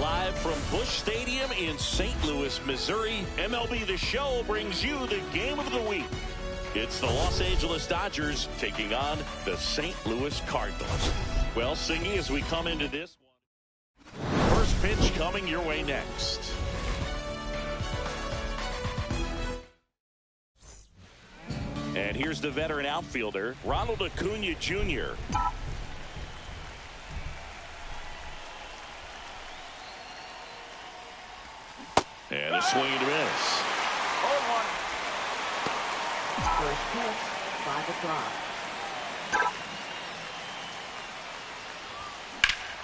Live from Busch Stadium in St. Louis, Missouri, MLB The Show brings you the game of the week. It's the Los Angeles Dodgers taking on the St. Louis Cardinals. Well, Singy, as we come into this one, first pitch coming your way next. And here's the veteran outfielder, Ronald Acuna Jr. And a swing and a miss. First pitch by the clock.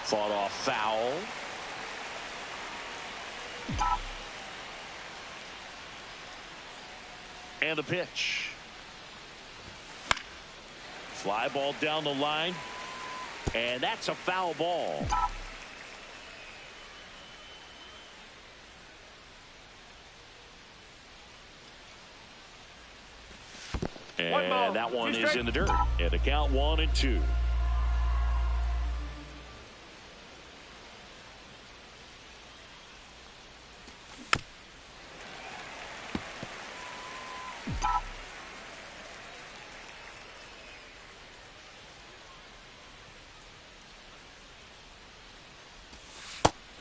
Fought off foul. And the pitch. Fly ball down the line. And that's a foul ball. And that one is in the dirt. And the count 1-2.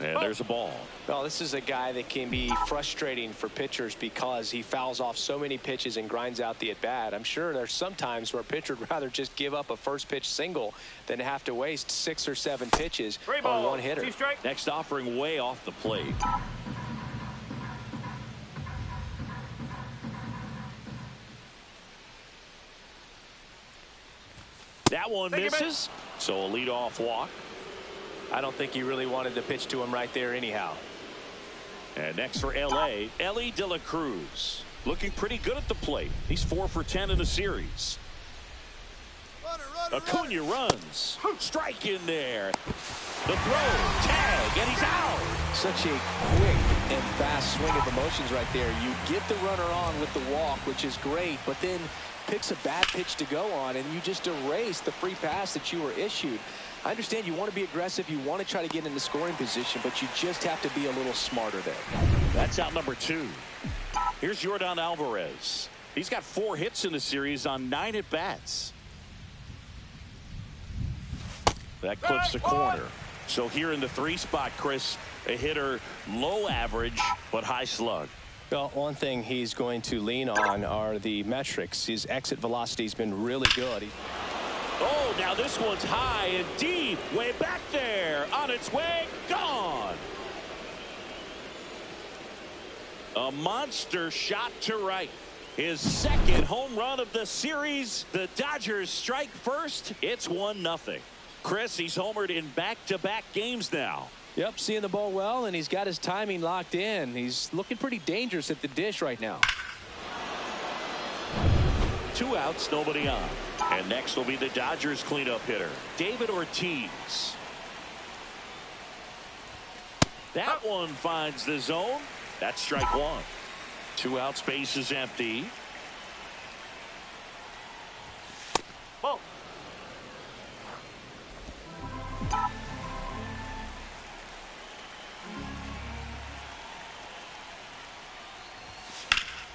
And there's a ball. Well, this is a guy that can be frustrating for pitchers because he fouls off so many pitches and grinds out the at-bat. I'm sure there's some times where a pitcher would rather just give up a first pitch single than have to waste 6 or 7 pitches on one hitter. Next offering way off the plate. That one misses. So a leadoff walk. I don't think he really wanted to pitch to him right there anyhow. And next for L.A., Elly De La Cruz. Looking pretty good at the plate. He's 4 for 10 in the series. Acuna runs. Strike in there. The throw. Tag. And he's out. Such a quick and fast swing of emotions right there. You get the runner on with the walk, which is great, but then picks a bad pitch to go on, and you just erase the free pass that you were issued. I understand you want to be aggressive, you want to try to get in the scoring position, but you just have to be a little smarter there. That's out number 2. Here's Yordan Alvarez. He's got 4 hits in the series on 9 at-bats. That clips the corner. So here in the 3 spot, Chris, a hitter low average but high slug. Well, one thing he's going to lean on are the metrics. His exit velocity has been really good. Oh, now this one's high and deep, way back there, on its way, gone. A monster shot to right. His second home run of the series. The Dodgers strike first. It's 1-0. Chris, he's homered in back-to-back games now. Yep, seeing the ball well, and he's got his timing locked in. He's looking pretty dangerous at the dish right now. 2 outs, nobody on. And next will be the Dodgers cleanup hitter, David Ortiz. That one finds the zone. That's strike 1. 2 outs, base is empty. Whoa.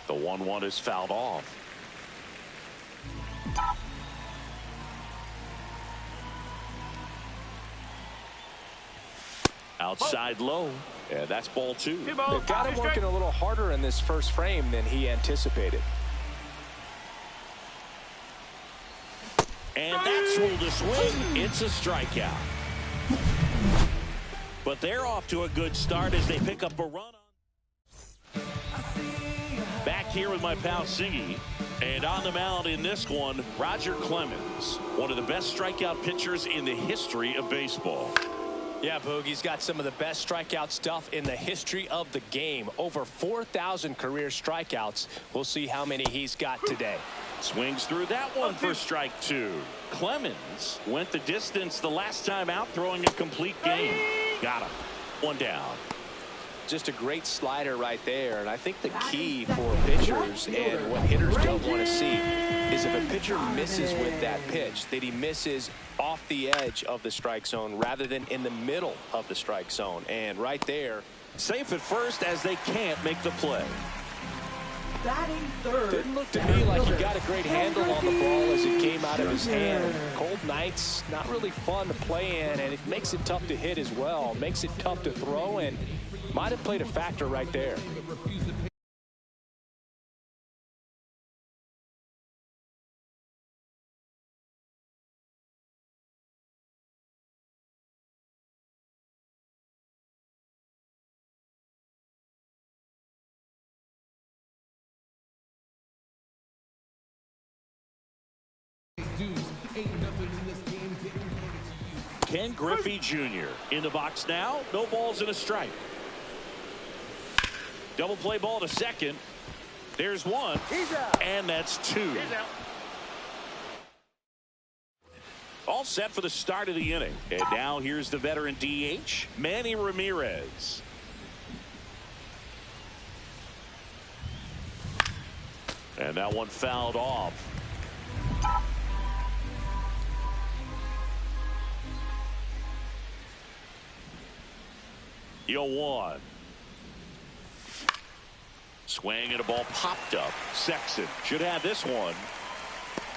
The 1-1 is fouled off. Outside low. Yeah, that's ball 2. They've got him working a little harder in this first frame than he anticipated. And that's ruled a swing. It's a strikeout. But they're off to a good start as they pick up a run. Back here with my pal Singy. And on the mound in this one, Roger Clemens, one of the best strikeout pitchers in the history of baseball. Yeah, Boog, he's got some of the best strikeout stuff in the history of the game. Over 4,000 career strikeouts. We'll see how many he's got today. Swings through that one for strike 2. Clemens went the distance the last time out, throwing a complete game. Got him. 1 down. Just a great slider right there, and I think the key for pitchers and what hitters don't want to see is if a pitcher misses with that pitch, that he misses off the edge of the strike zone rather than in the middle of the strike zone. And right there, safe at first as they can't make the play. Batting third. Didn't look to me like he got a great handle on the ball as it came out of his hand. Cold nights, not really fun to play in, and it makes it tough to hit as well. Makes it tough to throw, and might have played a factor right there. Ken Griffey Jr. in the box now. No balls and a strike. Double play ball to second. There's one. And that's two. All set for the start of the inning. And now here's the veteran DH, Manny Ramirez. And that one fouled off. Yo, one. Swing and a ball popped up. Sexton should have this one.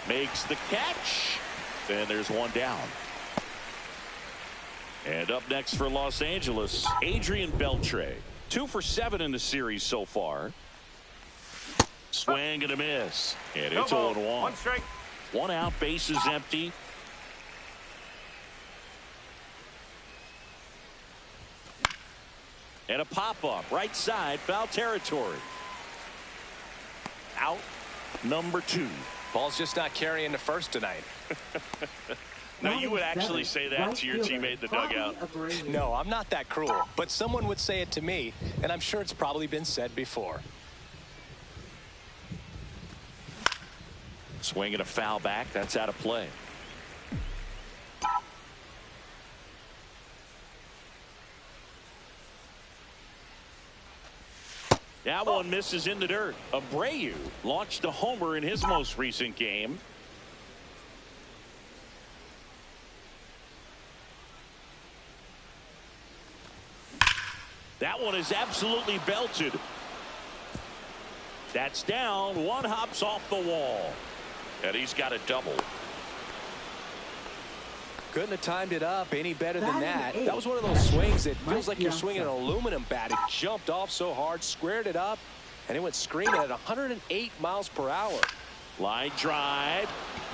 Makes the catch. And there's one down. And up next for Los Angeles, Adrian Beltre. 2 for 7 in the series so far. Swing and a miss. And it's 0-1. One strike. One out, bases empty. And a pop-up, right side, foul territory. Out, number 2. Ball's just not carrying the first tonight. Now, you would actually say that to your teammate in the dugout. No, I'm not that cruel, but someone would say it to me, and I'm sure it's probably been said before. Swinging a foul back, that's out of play. That one misses in the dirt. Abreu launched a homer in his most recent game. That one is absolutely belted. That's down. One hops off the wall. And he's got a double. Couldn't have timed it up any better than that. That was one of those swings that feels like you're swinging an aluminum bat. It jumped off so hard, squared it up, and it went screaming at 108 miles per hour. Line drive.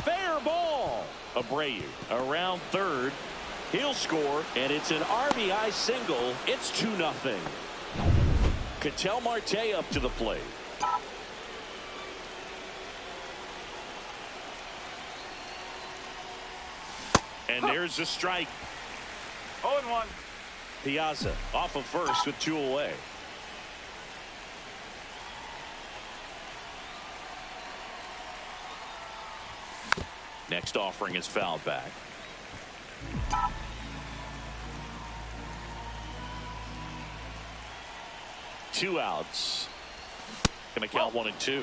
Fair ball. Abreu around third. He'll score, and it's an RBI single. It's 2-0. Ketel Marte up to the plate. And there's a strike. 0-1. Piazza off of first with 2 away. Next offering is fouled back. Two outs. Gonna count 1 and 2.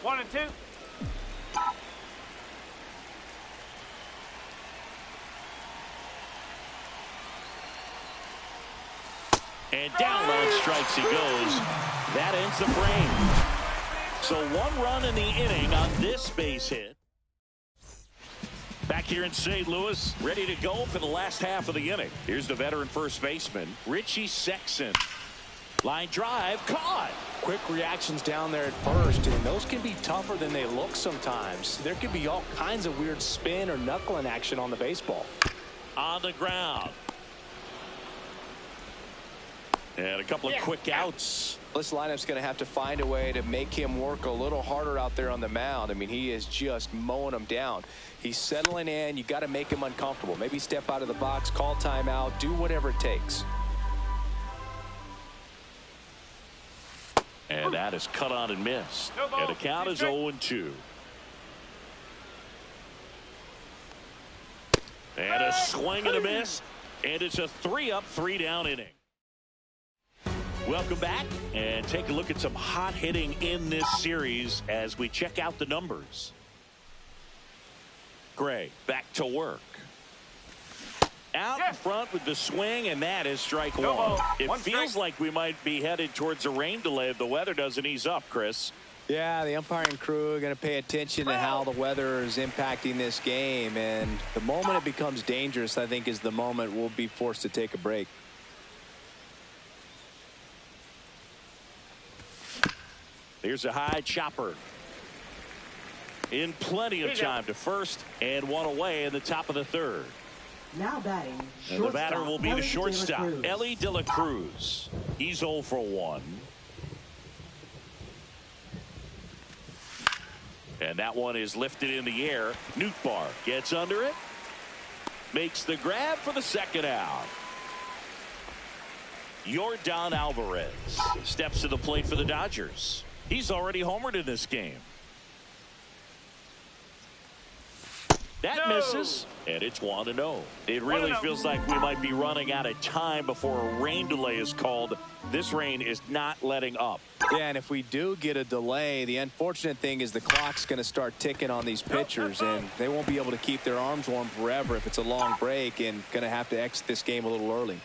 1 and 2. And down on strikes he goes. That ends the frame. So 1 run in the inning on this base hit. Back here in St. Louis, ready to go for the last half of the inning. Here's the veteran first baseman, Richie Sexson. Line drive, caught. Quick reactions down there at first, and those can be tougher than they look sometimes. There could be all kinds of weird spin or knuckling action on the baseball. On the ground. And a couple of quick outs. This lineup's going to have to find a way to make him work a little harder out there on the mound. I mean, he is just mowing them down. He's settling in. You got to make him uncomfortable. Maybe step out of the box, call timeout, do whatever it takes. And that is cut on and missed. And the count is 0-2. And a swing and a miss. And it's a 3-up, 3-down inning. Welcome back, and take a look at some hot hitting in this series as we check out the numbers. Gray back to work. Out in front with the swing, and that is strike one. It feels like we might be headed towards a rain delay if the weather doesn't ease up, Chris. Yeah, the umpiring crew are going to pay attention to how the weather is impacting this game, and the moment it becomes dangerous, I think, is the moment we'll be forced to take a break. Here's a high chopper. In plenty of time to first, and one away in the top of the third. Now batting, And the batter will be the shortstop, Ellie De La Cruz. He's 0 for 1. And that one is lifted in the air. Nootbaar gets under it. Makes the grab for the second out. Yordan Alvarez steps to the plate for the Dodgers. He's already homered in this game. That misses, and it's 1-0. It really feels like we might be running out of time before a rain delay is called. This rain is not letting up. Yeah, and if we do get a delay, the unfortunate thing is the clock's going to start ticking on these pitchers, and they won't be able to keep their arms warm forever if it's a long break, and going to have to exit this game a little early.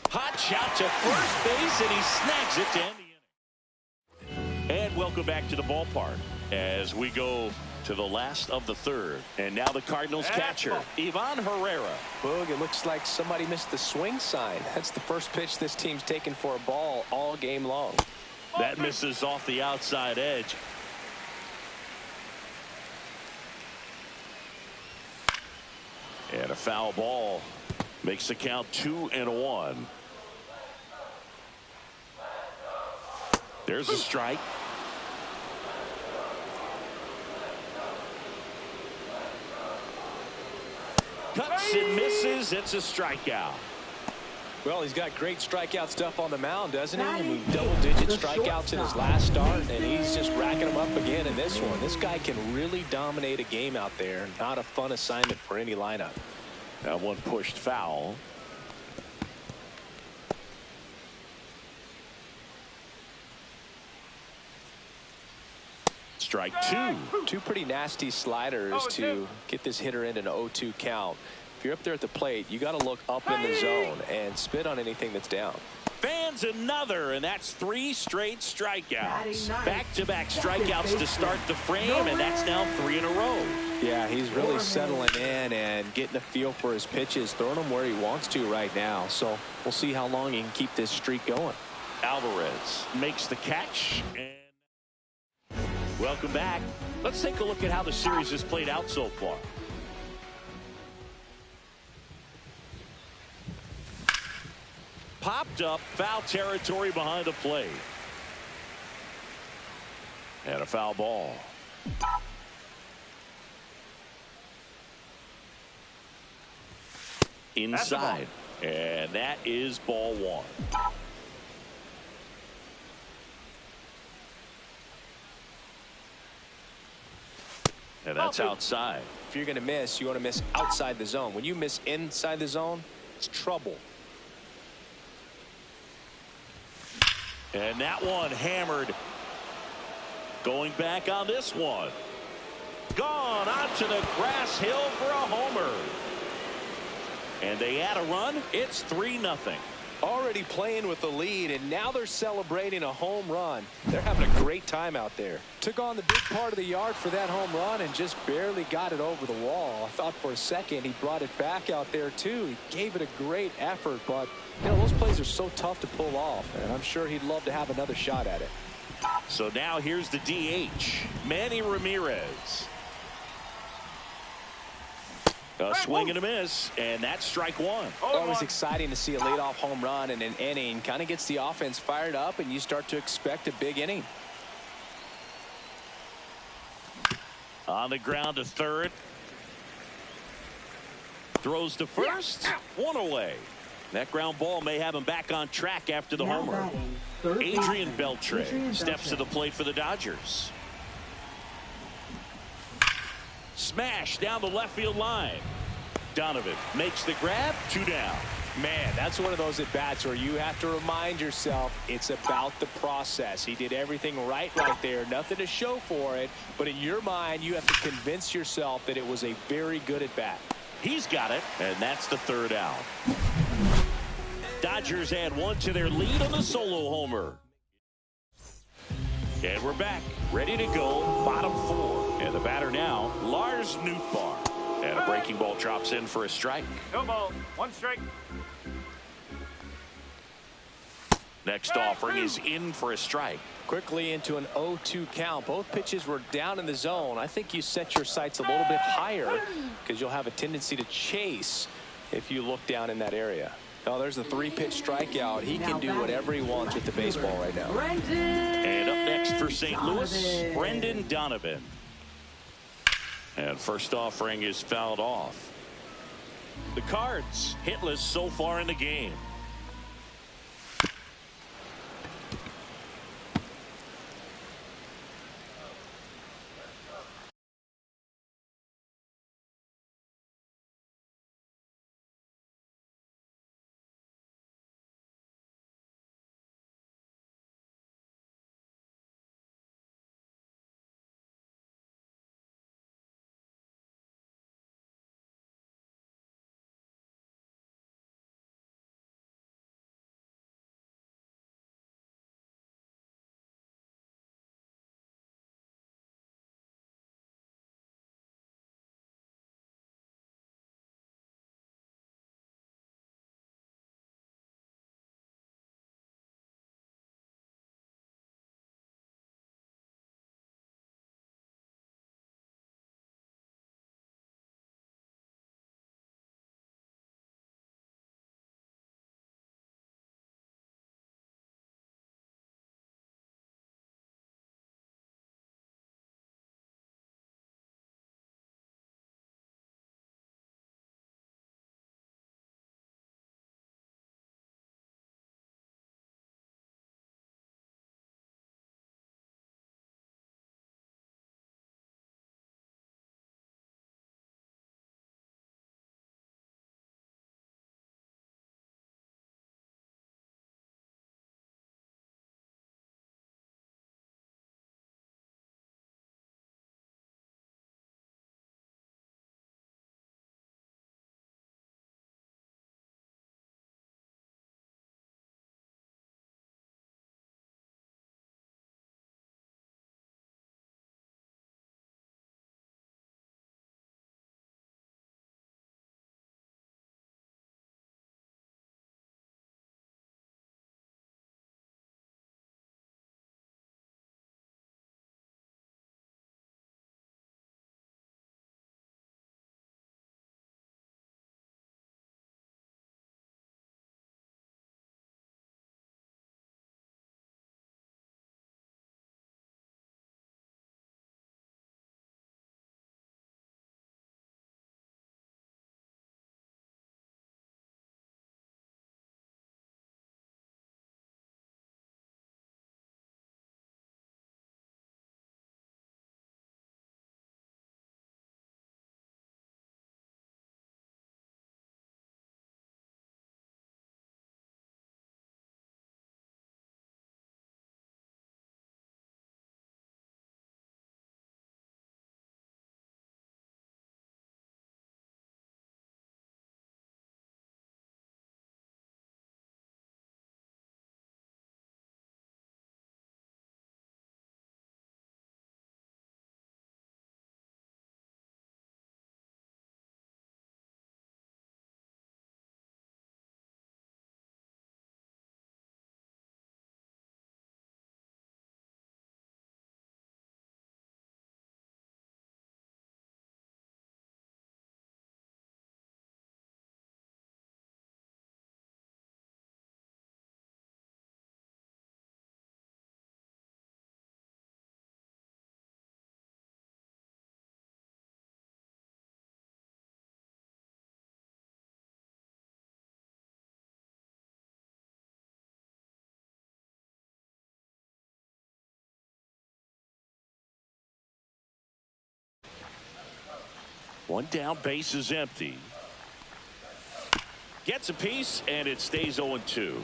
Hot shot to first base, and he snags it to end the inning. And welcome back to the ballpark as we go to the last of the third. And now the Cardinals catcher, Ivan Herrera. Boog, it looks like somebody missed the swing sign. That's the first pitch this team's taken for a ball all game long. That misses off the outside edge. And a foul ball makes the count 2-1. There's a strike. Cuts and misses. It's a strikeout. Well, he's got great strikeout stuff on the mound, doesn't he? I mean, double-digit strikeouts in his last start, and he's just racking them up again in this one. This guy can really dominate a game out there. Not a fun assignment for any lineup. That one pushed foul. Strike two. Two pretty nasty sliders to get this hitter in an 0-2 count. If you're up there at the plate, you got to look up in the zone and spit on anything that's down. Fans another, and that's 3 straight strikeouts. Back-to-back strikeouts to start the frame, and that's now 3 in a row. Yeah, he's really settling in and getting a feel for his pitches, throwing them where he wants to right now. So we'll see how long he can keep this streak going. Alvarez makes the catch. And welcome back. Let's take a look at how the series has played out so far. Popped up, foul territory behind the plate. And a foul ball. Inside. And that is ball 1. And that's outside. If you're going to miss, you want to miss outside the zone. When you miss inside the zone, it's trouble. And that one hammered. Going back on this one. Gone onto the grass hill for a homer. And they add a run. It's 3-0. Already playing with the lead, and now they're celebrating a home run. They're having a great time out there. Took on the big part of the yard for that home run and just barely got it over the wall. I thought for a second he brought it back out there too. He gave it a great effort, but you know, those plays are so tough to pull off, and I'm sure he'd love to have another shot at it. So now here's the DH, Manny Ramirez. A swing and a miss, and that's strike 1. Always exciting to see a leadoff home run in an inning. Kind of gets the offense fired up, and you start to expect a big inning. On the ground to third. Throws to first. One away. That ground ball may have him back on track after the homer. Adrian Beltre steps to the plate for the Dodgers. Smash down the left field line. Donovan makes the grab. 2 down. Man, that's one of those at-bats where you have to remind yourself it's about the process. He did everything right there. Nothing to show for it. But in your mind, you have to convince yourself that it was a very good at-bat. He's got it, and that's the 3rd out. Dodgers add 1 to their lead on the solo homer. And we're back, ready to go, bottom 4. And the batter now, Lars Nootbaar. And a breaking ball drops in for a strike. No ball. 1 strike. Next offering is in for a strike. Quickly into an 0-2 count. Both pitches were down in the zone. I think you set your sights a little bit higher because you'll have a tendency to chase if you look down in that area. Oh, there's a 3-pitch strikeout. He can do whatever he wants with the baseball right now. And up next for St. Louis, Brendan Donovan. And first offering is fouled off. The Cards hitless so far in the game. One down, base is empty. Gets a piece, and it stays 0-2.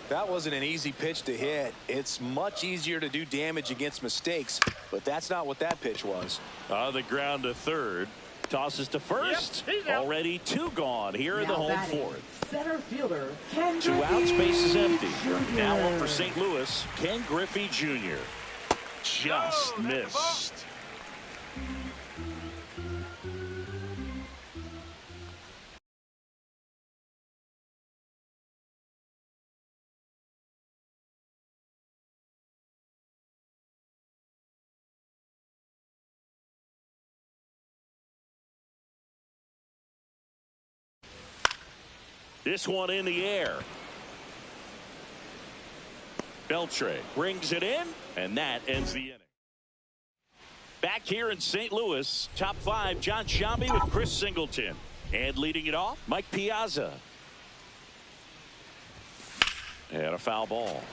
That wasn't an easy pitch to hit. It's much easier to do damage against mistakes, but that's not what that pitch was. On the ground to third. Tosses to first. Yep, he's out. Already 2 gone here in the home fourth. Center fielder Ken 2 Griffey outs, base is empty. Jr. Now one for St. Louis, Ken Griffey Jr. Just Oh, that's the ball. missed. This one in the air. Beltre brings it in, and that ends the inning. Back here in St. Louis, top 5, John Sciambi with Chris Singleton. And leading it off, Mike Piazza. And a foul ball.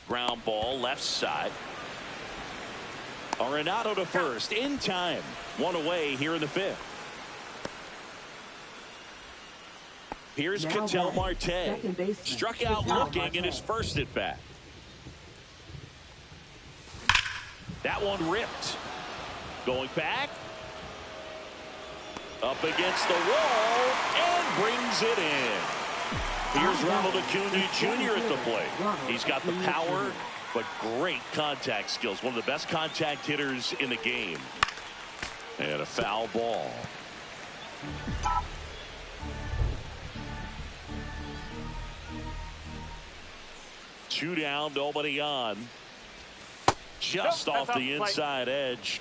Ground ball left side. Arenado to first in time. 1 away here in the 5th. Here's Now Ketel batting, Marte. second baseman, Struck out Ketel looking Marte. in his first at bat. That one ripped. Going back. Up against the wall and brings it in. Here's Ronald Acuna Jr. at the plate. He's got the power, but great contact skills. One of the best contact hitters in the game. And a foul ball. Two down, nobody on. Just Nope, off that's the off plate. inside edge.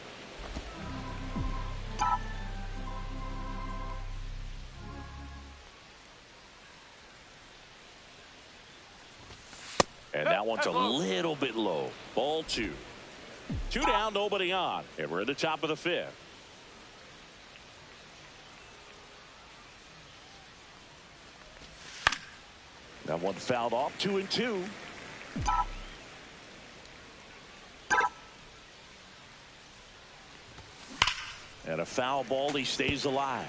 And that one's a little bit low. Ball 2. 2 down, nobody on. And we're at the top of the 5th. That one fouled off. 2-2. And a foul ball. He stays alive.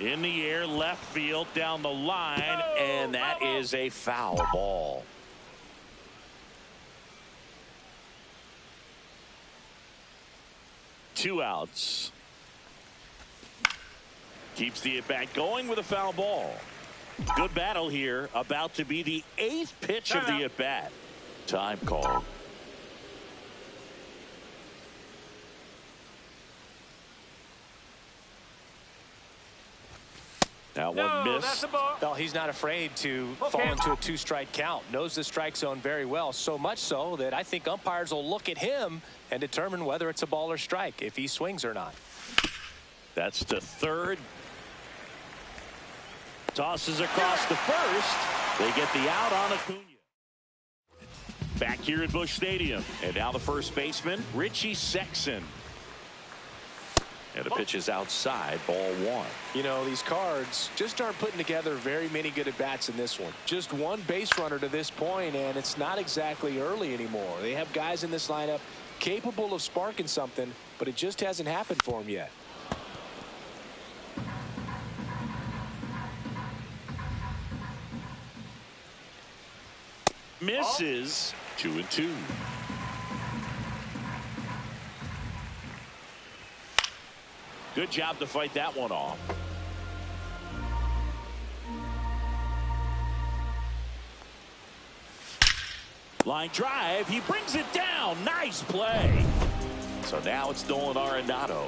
In the air, left field, down the line, and that is a foul ball. Two outs. Keeps the at-bat going with a foul ball. Good battle here. About to be the 8th pitch of the at-bat. Time called. That one No, missed. that's the ball. Well, he's not afraid to Okay. fall into a 2-strike count. Knows the strike zone very well. So much so that I think umpires will look at him and determine whether it's a ball or strike, if he swings or not. That's to third. Tosses across the first. They get the out on Acuna. Back here at Busch Stadium. And now the first baseman, Richie Sexson. And the pitch is outside, ball 1. You know, these Cards just aren't putting together very many good at-bats in this one. Just one base runner to this point, and it's not exactly early anymore. They have guys in this lineup capable of sparking something, but it just hasn't happened for them yet. Misses. 2-2. Good job to fight that one off. Line drive. He brings it down. Nice play. So now it's Nolan Arenado.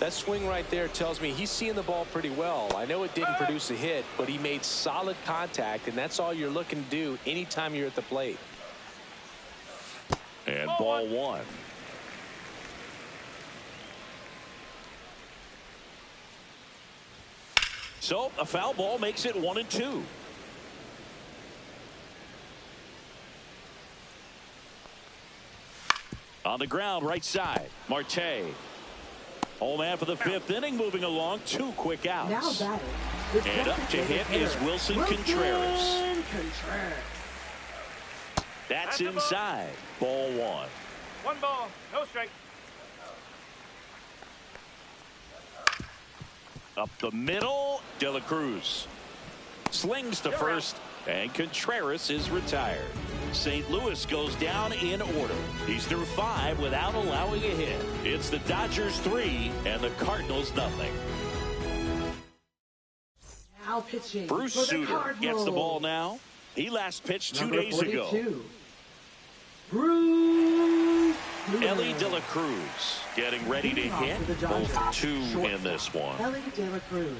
That swing right there tells me he's seeing the ball pretty well. I know it didn't produce a hit, but he made solid contact, and that's all you're looking to do anytime you're at the plate. And ball 1. So a foul ball makes it 1-2. On the ground, right side. Marte Old man for the fifth inning, moving along. 2 quick outs. Now batting. The And up to hit hitter, is Wilson Contreras. Contreras. That's That's the ball. inside. Ball 1. 1 ball, no strike. Up the middle, De La Cruz slings to first, and Contreras is retired. St. Louis goes down in order. He's through 5 without allowing a hit. It's the Dodgers 3 and the Cardinals nothing. Now pitching. Bruce for the Sutter Cardinals. gets the ball now. He last pitched 2 Number days ago. 42. Bruce Sutter. Ellie De La Cruz getting ready to Leading off hit. for the Both Dodgers. 2 in Shortstop, this one. Ellie De La Cruz.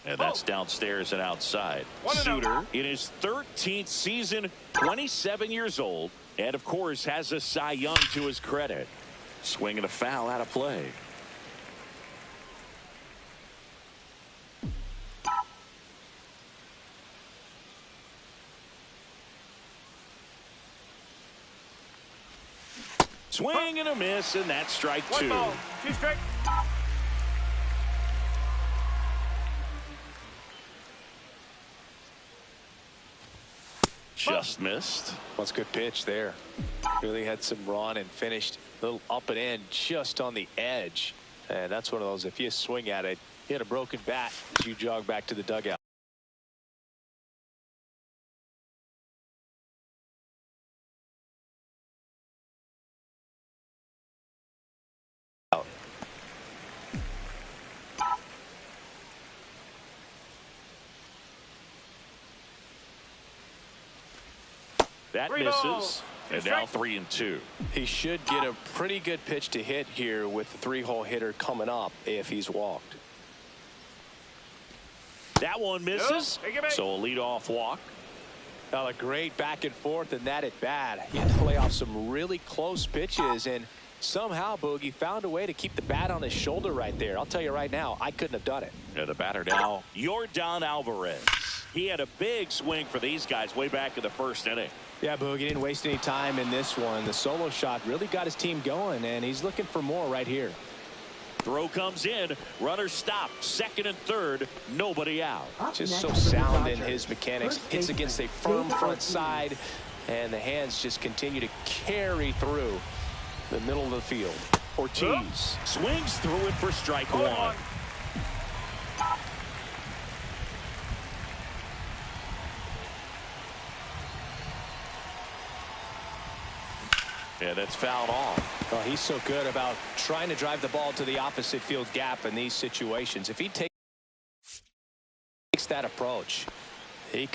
And that's downstairs and outside. 1-0. Sutter in his 13th season, 27 years old, and of course has a Cy Young to his credit. Swinging a foul out of play. Swing and a miss, and that's strike 1 2. ball, 2 strikes. Just missed. That's a good pitch there. Really had some run and finished a little up and in just on the edge. And that's one of those, if you swing at it, you hit a broken bat as you jog back to the dugout. That 3 misses. balls, 2 And now strikes. 3 and 2. He should get a pretty good pitch to hit here with the 3-hole hitter coming up if he's walked. That one misses. Take it back. So a leadoff walk. Now a great back and forth in that at bat. He had to lay off some really close pitches, and somehow Boogie found a way to keep the bat on his shoulder right there. I'll tell you right now, I couldn't have done it. And the batter now, Yordan Alvarez. He had a big swing for these guys way back in the first inning. Yeah, Boogie didn't waste any time in this one. The solo shot really got his team going, and he's looking for more right here. Throw comes in. Runner stopped. Second and third. Nobody out. Up Just so next for the sound in Dodgers, his mechanics. first Hits against a baseman, firm David front Ortiz. side, and the hands just continue to carry through the middle of the field. Ortiz swings through it for strike 0-1. 1. Yeah, that's fouled off. Well, he's so good about trying to drive the ball to the opposite field gap in these situations. If he takes that approach, he